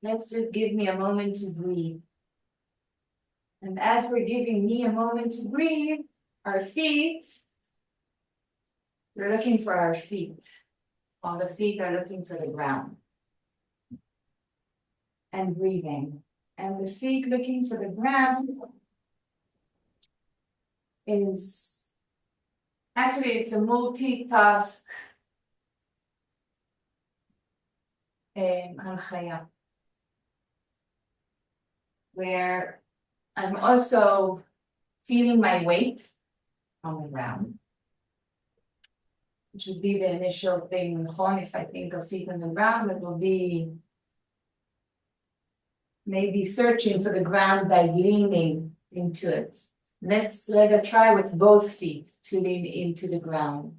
Let's just give me a moment to breathe. And as we're giving me a moment to breathe, our feet, we're looking for our feet. All the feet are looking for the ground. And breathing. And the feet looking for the ground is, actually it's a multitask הנחיה, where I'm also feeling my weight on the ground, which would be the initial thing. If I think of feet on the ground, it will be maybe searching for the ground by leaning into it. Let's try with both feet to lean into the ground.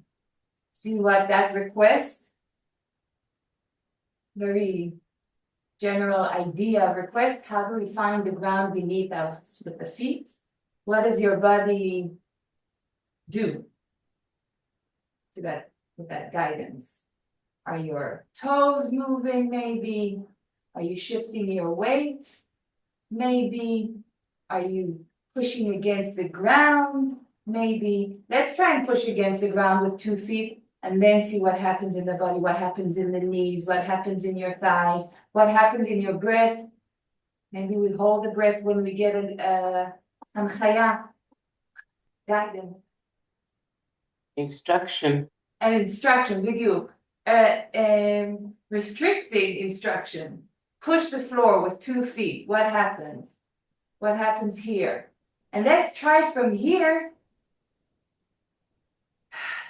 See what that request, very general idea of request. How do we find the ground beneath us with the feet? What does your body do to that, with that guidance? Are your toes moving maybe? Are you shifting your weight? Maybe. Are you pushing against the ground? Maybe. Let's try and push against the ground with 2 feet and then see what happens in the body, what happens in the knees, what happens in your thighs, what happens in your breath. Maybe we hold the breath when we get an הנחיה, guidance. Instruction. An instruction, בדיוק. Restricting instruction. Push the floor with 2 feet. What happens? What happens here? And let's try from here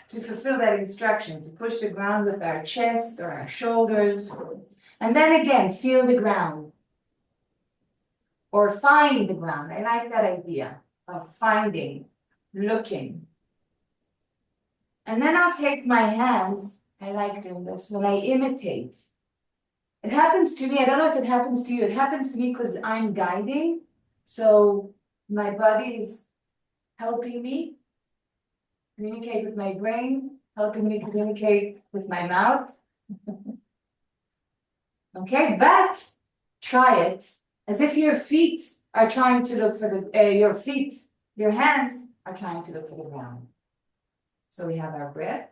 to fulfill that instruction, to push the ground with our chest or our shoulders. And then again, feel the ground. Or find the ground. I like that idea of finding, looking. And then I'll take my hands, I like doing this, when I imitate. It happens to me, I don't know if it happens to you, it happens to me because I'm guiding. So my body is helping me communicate with my brain, helping me communicate with my mouth. Okay, but try it as if your feet are trying to look for the, your hands are trying to look for the ground. So we have our breath,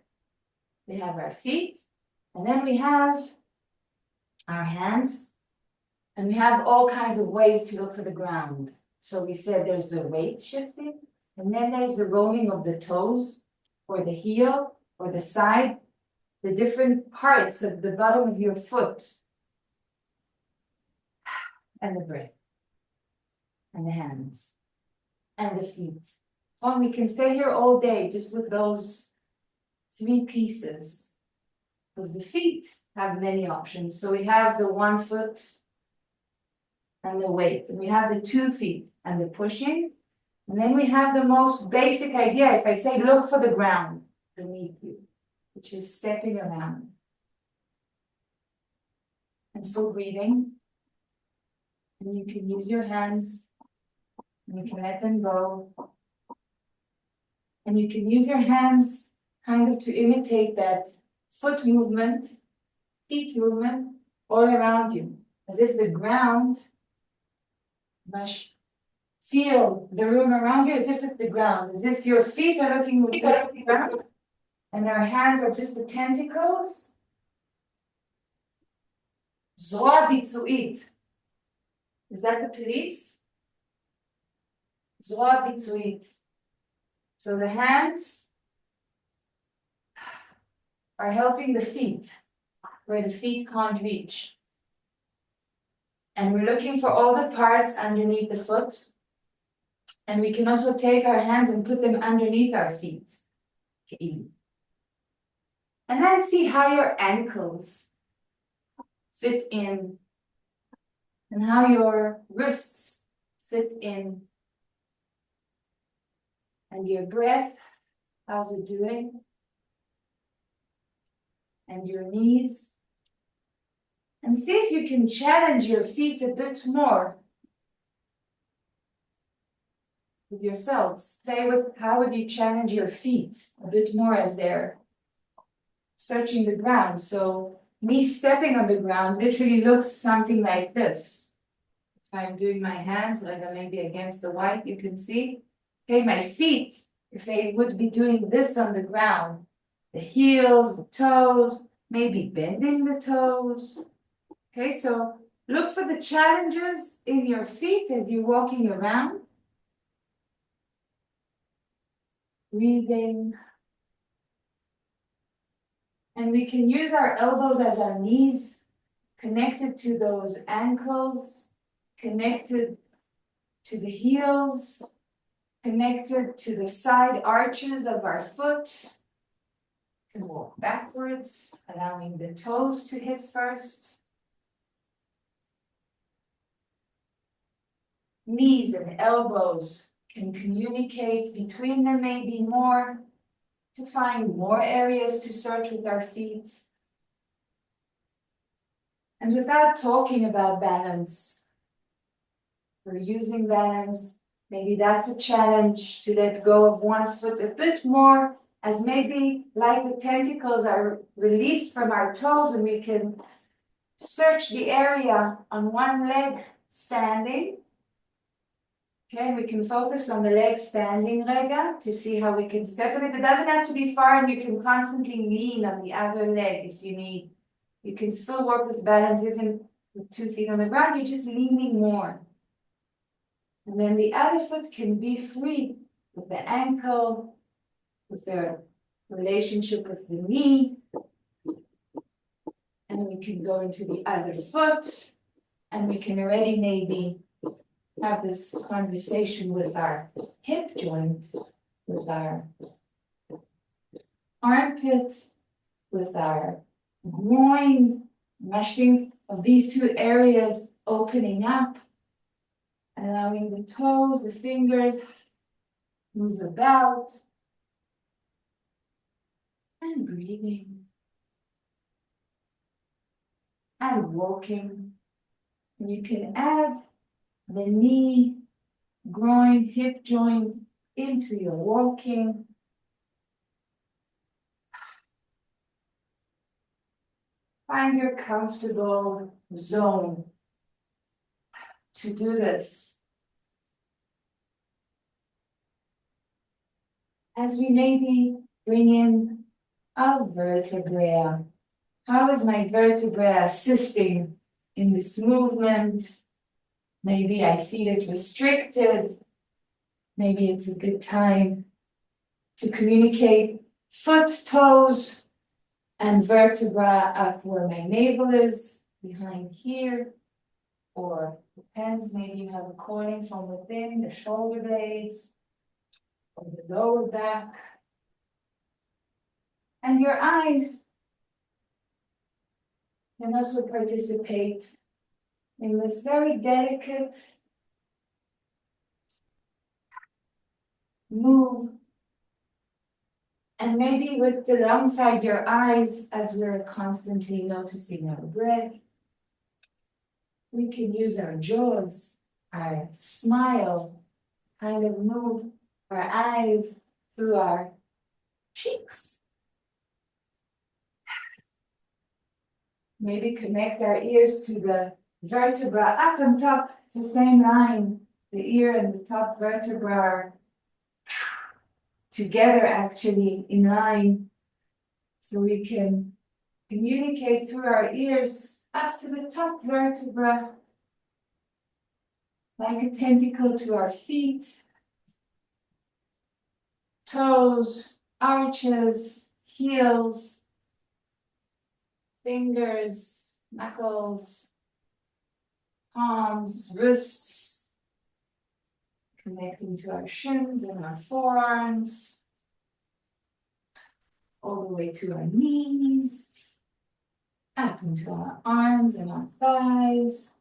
we have our feet, and then we have our hands, and we have all kinds of ways to look for the ground. So we said there's the weight shifting, and then there's the rolling of the toes, or the heel, or the side, the different parts of the bottom of your foot, and the breath, and the hands, and the feet. Oh, we can stay here all day just with those 3 pieces, because the feet have many options. So we have the 1 foot and the weight, and we have the 2 feet and the pushing, and then we have the most basic idea. If I say look for the ground beneath you, which is stepping around and still breathing, and you can use your hands, and you can let them go. And you can use your hands kind of to imitate that foot movement, feet movement all around you, as if the ground must feel the room around you, as if it's the ground, as if your feet are looking with the ground, and our hands are just the tentacles. זרוע ביצועית. Is that the police? זרוע ביצועית. So the hands are helping the feet where the feet can't reach. And we're looking for all the parts underneath the foot. And we can also take our hands and put them underneath our feet. And then see how your ankles fit in and how your wrists fit in. And your breath, how's it doing? And your knees. And see if you can challenge your feet a bit more with yourselves. Play with how would you challenge your feet a bit more as they're searching the ground. So me stepping on the ground literally looks something like this. If I'm doing my hands, like I may be against the white, you can see. Okay, my feet, if they would be doing this on the ground, the heels, the toes, maybe bending the toes. Okay, so look for the challenges in your feet as you're walking around. Breathing. And we can use our elbows as our knees, connected to those ankles, connected to the heels, connected to the side arches of our foot. We can walk backwards, allowing the toes to hit first. Knees and elbows can communicate between them maybe more, to find more areas to search with our feet. And without talking about balance, we're using balance. Maybe that's a challenge to let go of one foot a bit more, as maybe like the tentacles are released from our toes and we can search the area on one leg standing. Okay, we can focus on the leg standing rega to see how we can step on it. It doesn't have to be far and you can constantly lean on the other leg if you need. You can still work with balance even with 2 feet on the ground, you're just leaning more. And then the other foot can be free with the ankle, with their relationship with the knee. And we can go into the other foot and we can already maybe have this conversation with our hip joint, with our armpit, with our groin, meshing of these 2 areas opening up, allowing the toes, the fingers move about, and breathing, and walking. And you can add the knee, groin, hip joint into your walking. Find your comfortable zone to do this. As we maybe bring in our vertebrae. How is my vertebrae assisting in this movement? Maybe I feel it restricted. Maybe it's a good time to communicate foot, toes, and vertebra up where my navel is, behind here, or depends, maybe you have a calling from within, the shoulder blades, or the lower back. And your eyes can also participate in this very delicate move. And maybe with alongside your eyes, as we're constantly noticing our breath, we can use our jaws, our smile, kind of move our eyes through our cheeks. Maybe connect our ears to the vertebra up on top. It's the same line. The ear and the top vertebra are together actually in line. So we can communicate through our ears up to the top vertebra, like a tentacle to our feet, toes, arches, heels, fingers, knuckles, palms, wrists, connecting to our shins and our forearms, all the way to our knees, up into our arms and our thighs.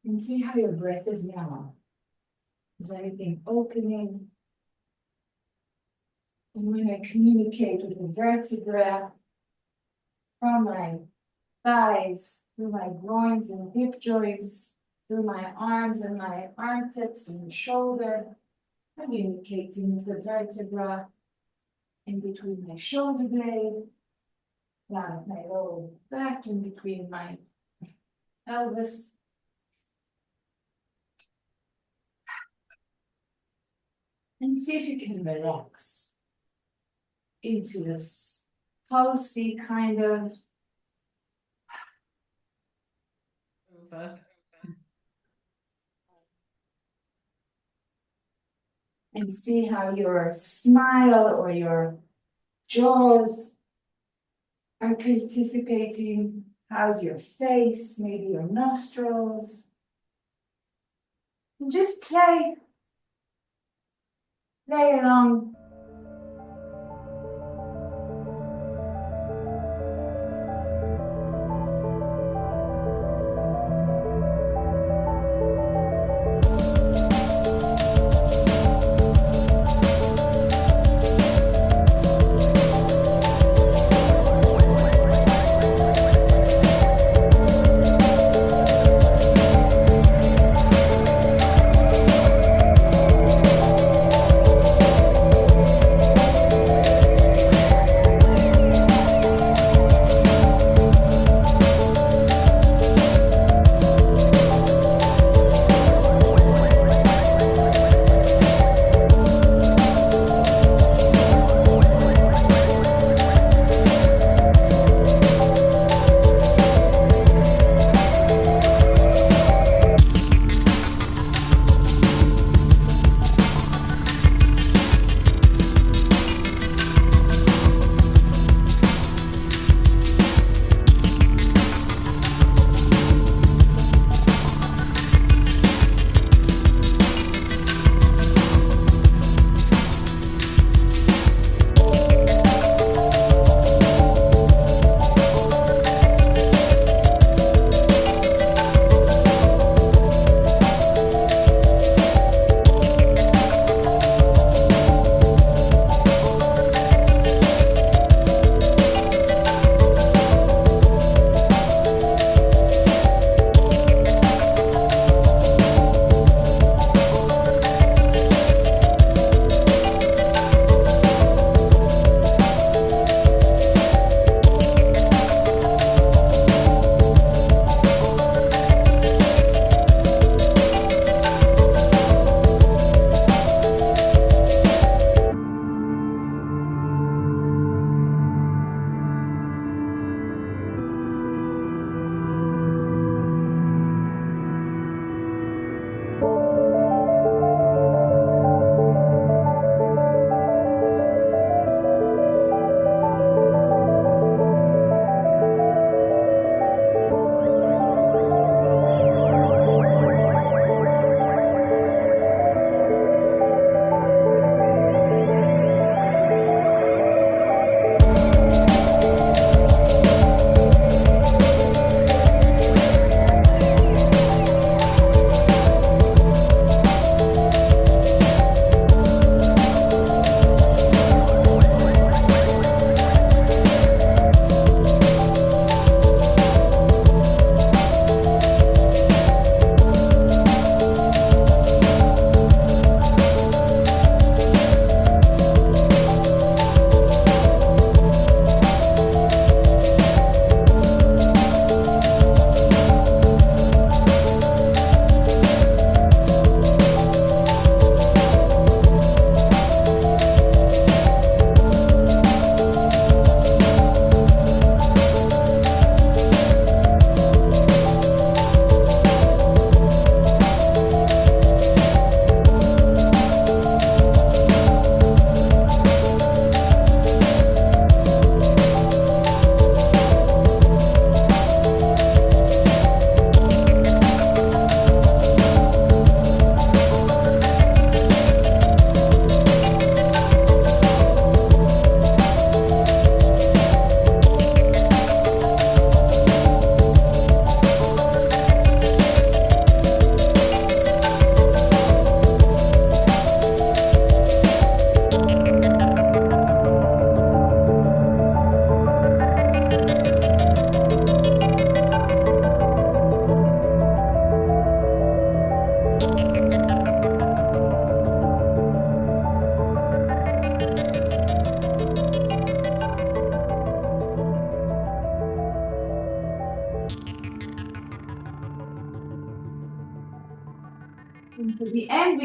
And see how your breath is now. Is anything opening? And when I communicate with the vertebra from my thighs, through my groins and hip joints, through my arms and my armpits and shoulder, communicating with the vertebra in between my shoulder blade, Now my lower back in between my pelvis. And see if you can relax into this pulsy kind of and see how your smile or your jaws are participating. How's your face, maybe your nostrils? And just play along.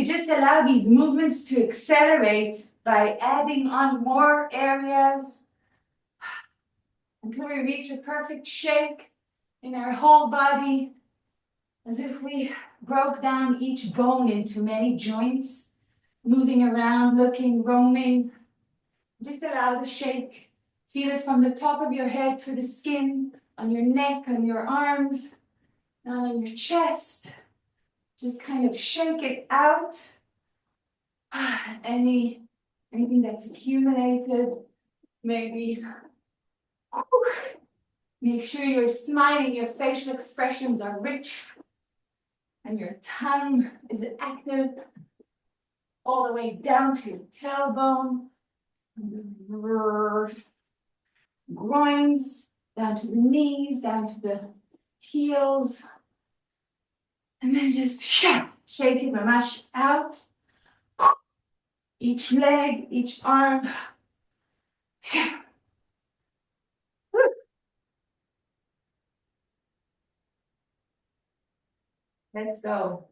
you just allow these movements to accelerate by adding on more areas until we reach a perfect shake in our whole body, as if we broke down each bone into many joints, moving around, looking, roaming. Just allow the shake. Feel it from the top of your head through the skin, on your neck, on your arms, down on your chest. Just kind of shake it out. Anything that's accumulated, maybe. Make sure you're smiling, your facial expressions are rich, and your tongue is active all the way down to your tailbone, groins, down to the knees, down to the heels, and then just shake it, mamash, out. Each leg, each arm. Let's go.